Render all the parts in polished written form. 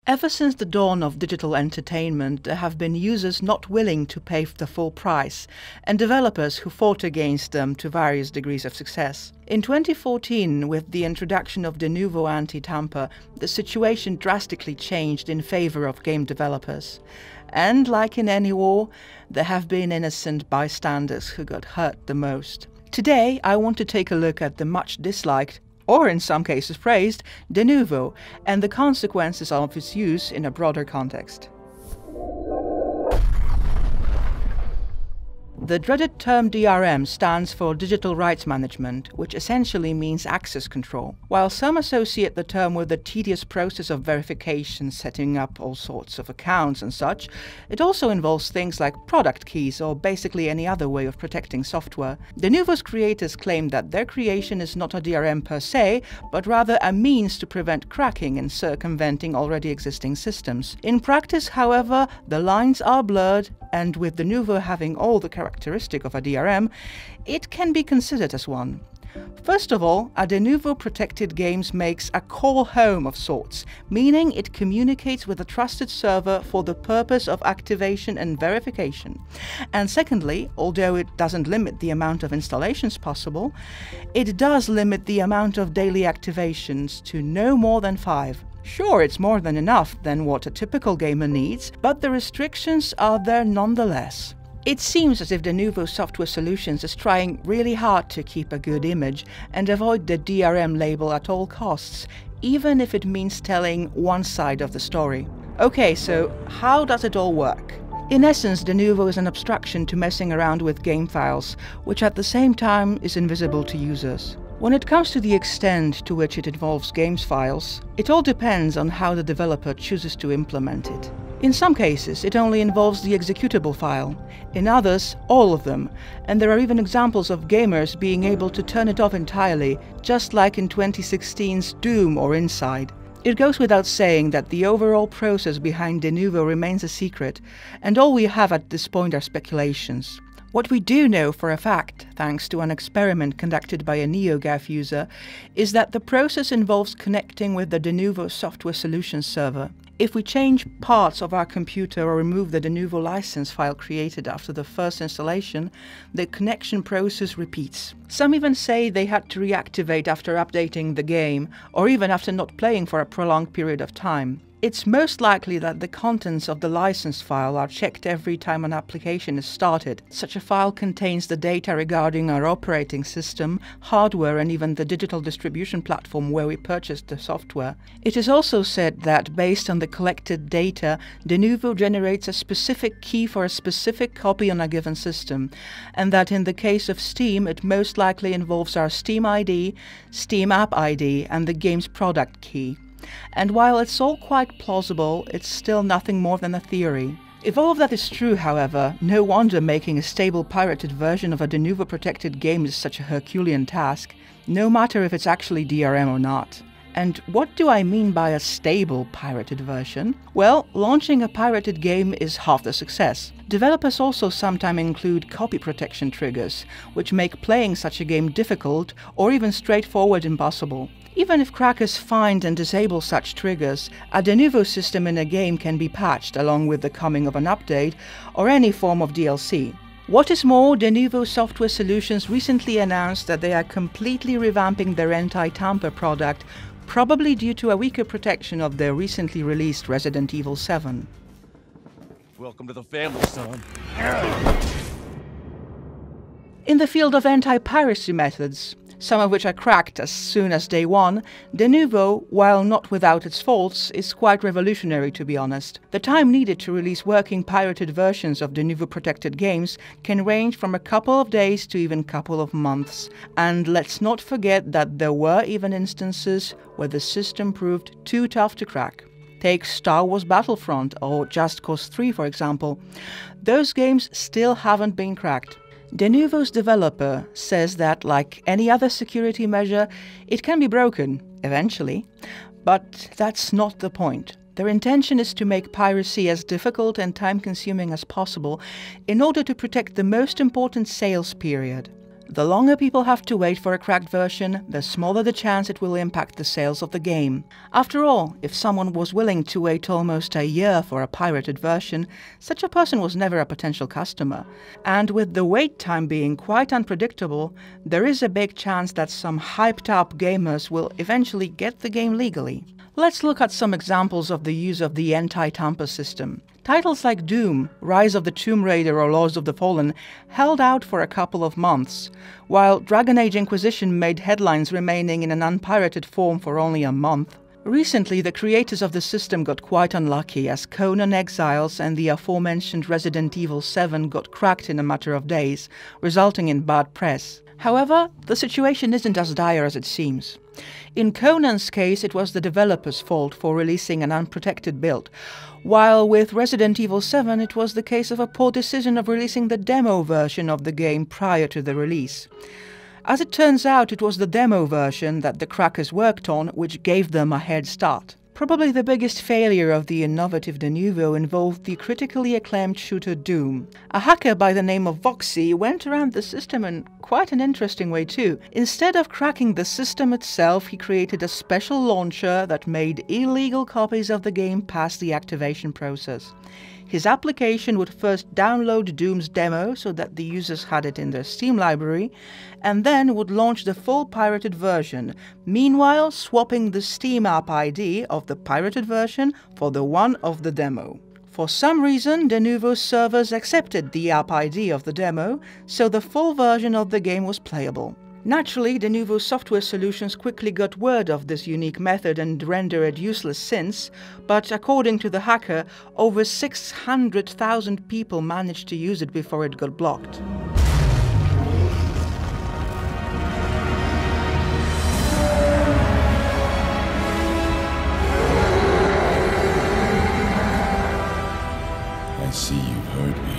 Ever since the dawn of digital entertainment, there have been users not willing to pay the full price, and developers who fought against them to various degrees of success. In 2014, with the introduction of Denuvo anti-tamper, the situation drastically changed in favor of game developers. And like in any war, there have been innocent bystanders who got hurt the most. Today, I want to take a look at the much disliked, or in some cases praised, Denuvo, and the consequences of its use in a broader context. The dreaded term DRM stands for Digital Rights Management, which essentially means access control. While some associate the term with the tedious process of verification, setting up all sorts of accounts and such, it also involves things like product keys or basically any other way of protecting software. Denuvo's creators claim that their creation is not a DRM per se, but rather a means to prevent cracking and circumventing already existing systems. In practice, however, the lines are blurred, and with Denuvo having all the characteristic of a DRM, it can be considered as one. First of all, a Denuvo protected games makes a call home of sorts, meaning it communicates with a trusted server for the purpose of activation and verification. And secondly, although it doesn't limit the amount of installations possible, it does limit the amount of daily activations to no more than 5. Sure, it's more than enough than what a typical gamer needs, but the restrictions are there nonetheless. It seems as if Denuvo Software Solutions is trying really hard to keep a good image and avoid the DRM label at all costs, even if it means telling one side of the story. Okay, so how does it all work? In essence, Denuvo is an abstraction to messing around with game files, which at the same time is invisible to users. When it comes to the extent to which it involves games files, it all depends on how the developer chooses to implement it. In some cases, it only involves the executable file. In others, all of them. And there are even examples of gamers being able to turn it off entirely, just like in 2016's Doom or Inside. It goes without saying that the overall process behind Denuvo remains a secret, and all we have at this point are speculations. What we do know for a fact, thanks to an experiment conducted by a NeoGAF user, is that the process involves connecting with the Denuvo Software Solutions server. If we change parts of our computer or remove the Denuvo license file created after the first installation, the connection process repeats. Some even say they had to reactivate after updating the game, or even after not playing for a prolonged period of time. It's most likely that the contents of the license file are checked every time an application is started. Such a file contains the data regarding our operating system, hardware, and even the digital distribution platform where we purchased the software. It is also said that based on the collected data, Denuvo generates a specific key for a specific copy on a given system, and that in the case of Steam, it most likely involves our Steam ID, Steam App ID, and the game's product key. And while it's all quite plausible, it's still nothing more than a theory. If all of that is true, however, no wonder making a stable pirated version of a Denuvo protected game is such a Herculean task, no matter if it's actually DRM or not. And what do I mean by a stable pirated version? Well, launching a pirated game is half the success. Developers also sometimes include copy protection triggers, which make playing such a game difficult or even straightforward impossible. Even if crackers find and disable such triggers, a Denuvo system in a game can be patched along with the coming of an update or any form of DLC. What is more, Denuvo Software Solutions recently announced that they are completely revamping their anti-tamper product, probably due to a weaker protection of their recently released Resident Evil 7. Welcome to the family, son. In the field of anti-piracy methods, some of which are cracked as soon as day one, Denuvo, while not without its faults, is quite revolutionary, to be honest. The time needed to release working pirated versions of Denuvo protected games can range from a couple of days to even a couple of months. And let's not forget that there were even instances where the system proved too tough to crack. Take Star Wars Battlefront or Just Cause 3, for example. Those games still haven't been cracked. Denuvo's developer says that, like any other security measure, it can be broken, eventually. But that's not the point. Their intention is to make piracy as difficult and time-consuming as possible in order to protect the most important sales period. The longer people have to wait for a cracked version, the smaller the chance it will impact the sales of the game. After all, if someone was willing to wait almost a year for a pirated version, such a person was never a potential customer. And with the wait time being quite unpredictable, there is a big chance that some hyped-up gamers will eventually get the game legally. Let's look at some examples of the use of the anti-tamper system. Titles like Doom, Rise of the Tomb Raider or Lords of the Fallen held out for a couple of months, while Dragon Age Inquisition made headlines remaining in an unpirated form for only a month. Recently, the creators of the system got quite unlucky as Conan Exiles and the aforementioned Resident Evil 7 got cracked in a matter of days, resulting in bad press. However, the situation isn't as dire as it seems. In Conan's case, it was the developer's fault for releasing an unprotected build, while with Resident Evil 7 it was the case of a poor decision of releasing the demo version of the game prior to the release. As it turns out, it was the demo version that the crackers worked on which gave them a head start. Probably the biggest failure of the innovative Denuvo involved the critically acclaimed shooter Doom. A hacker by the name of Voxy went around the system in quite an interesting way too. Instead of cracking the system itself, he created a special launcher that made illegal copies of the game pass the activation process. His application would first download Doom's demo so that the users had it in their Steam library, and then would launch the full pirated version, meanwhile swapping the Steam app ID of the pirated version for the one of the demo. For some reason, Denuvo's servers accepted the app ID of the demo, so the full version of the game was playable. Naturally, Denuvo's software solutions quickly got word of this unique method and rendered it useless since, but according to the hacker, over 600,000 people managed to use it before it got blocked. I see you've heard me.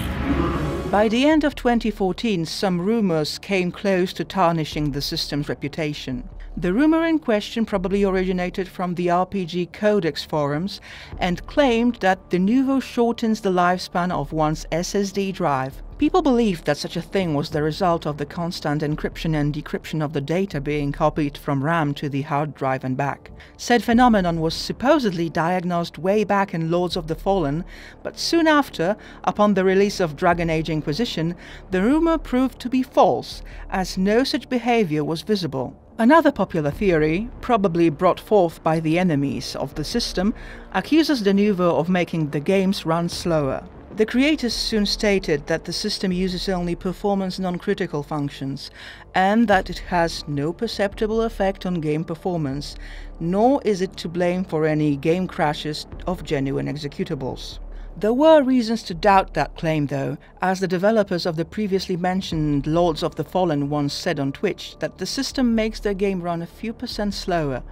By the end of 2014, some rumors came close to tarnishing the system's reputation. The rumor in question probably originated from the RPG Codex forums and claimed that Denuvo shortens the lifespan of one's SSD drive. People believed that such a thing was the result of the constant encryption and decryption of the data being copied from RAM to the hard drive and back. Said phenomenon was supposedly diagnosed way back in Lords of the Fallen, but soon after, upon the release of Dragon Age Inquisition, the rumor proved to be false, as no such behavior was visible. Another popular theory, probably brought forth by the enemies of the system, accuses Denuvo of making the games run slower. The creators soon stated that the system uses only performance non-critical functions, and that it has no perceptible effect on game performance, nor is it to blame for any game crashes of genuine executables. There were reasons to doubt that claim though, as the developers of the previously mentioned Lords of the Fallen once said on Twitch that the system makes their game run a few percent slower.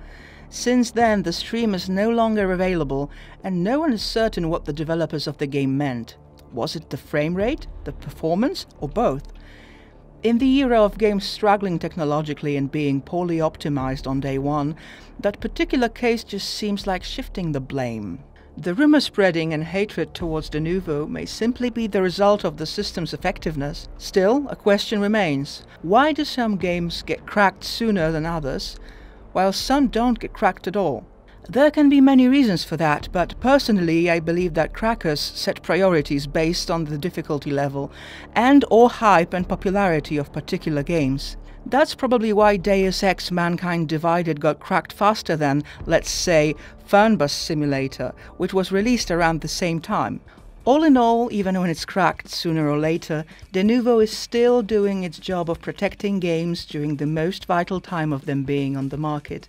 Since then, the stream is no longer available, and no one is certain what the developers of the game meant. Was it the frame rate, the performance, or both? In the era of games struggling technologically and being poorly optimized on day one, that particular case just seems like shifting the blame. The rumor spreading and hatred towards Denuvo may simply be the result of the system's effectiveness. Still, a question remains. Why do some games get cracked sooner than others, while some don't get cracked at all? There can be many reasons for that, but personally I believe that crackers set priorities based on the difficulty level and/or hype and popularity of particular games. That's probably why Deus Ex Mankind Divided got cracked faster than, let's say, Fernbus Simulator, which was released around the same time. All in all, even when it's cracked sooner or later, Denuvo is still doing its job of protecting games during the most vital time of them being on the market.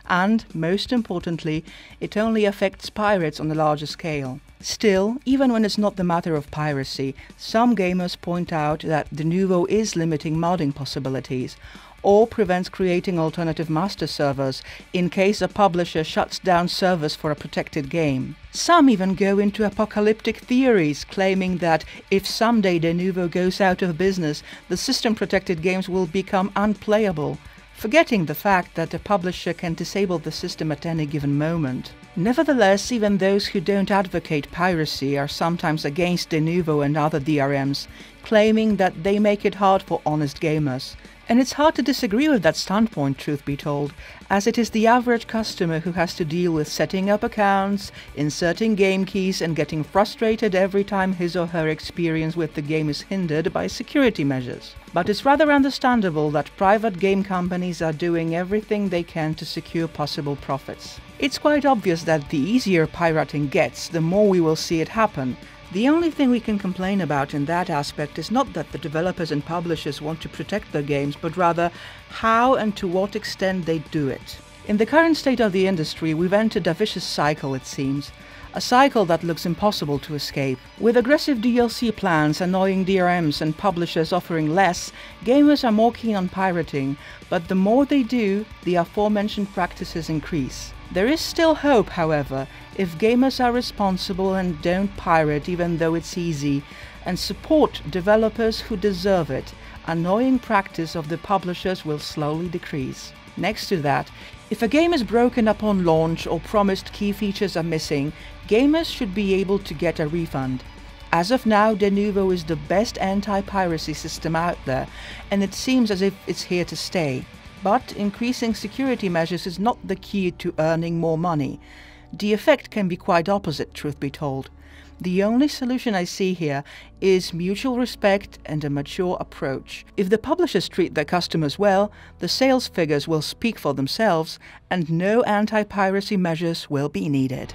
And, most importantly, it only affects pirates on a larger scale. Still, even when it's not the matter of piracy, some gamers point out that Denuvo is limiting modding possibilities, or prevents creating alternative master servers in case a publisher shuts down servers for a protected game. Some even go into apocalyptic theories, claiming that if someday Denuvo goes out of business, the system-protected games will become unplayable, forgetting the fact that a publisher can disable the system at any given moment. Nevertheless, even those who don't advocate piracy are sometimes against Denuvo and other DRMs, claiming that they make it hard for honest gamers. And it's hard to disagree with that standpoint, truth be told, as it is the average customer who has to deal with setting up accounts, inserting game keys, and getting frustrated every time his or her experience with the game is hindered by security measures. But it's rather understandable that private game companies are doing everything they can to secure possible profits. It's quite obvious that the easier pirating gets, the more we will see it happen. The only thing we can complain about in that aspect is not that the developers and publishers want to protect their games, but rather how and to what extent they do it. In the current state of the industry, we've entered a vicious cycle, it seems. A cycle that looks impossible to escape. With aggressive DLC plans, annoying DRMs, and publishers offering less, gamers are more keen on pirating, but the more they do, the aforementioned practices increase. There is still hope, however, if gamers are responsible and don't pirate even though it's easy, and support developers who deserve it. Annoying practice of the publishers will slowly decrease. Next to that, if a game is broken upon launch or promised key features are missing, gamers should be able to get a refund. As of now, Denuvo is the best anti-piracy system out there, and it seems as if it's here to stay. But increasing security measures is not the key to earning more money. The effect can be quite opposite, truth be told. The only solution I see here is mutual respect and a mature approach. If the publishers treat their customers well, the sales figures will speak for themselves, and no anti-piracy measures will be needed.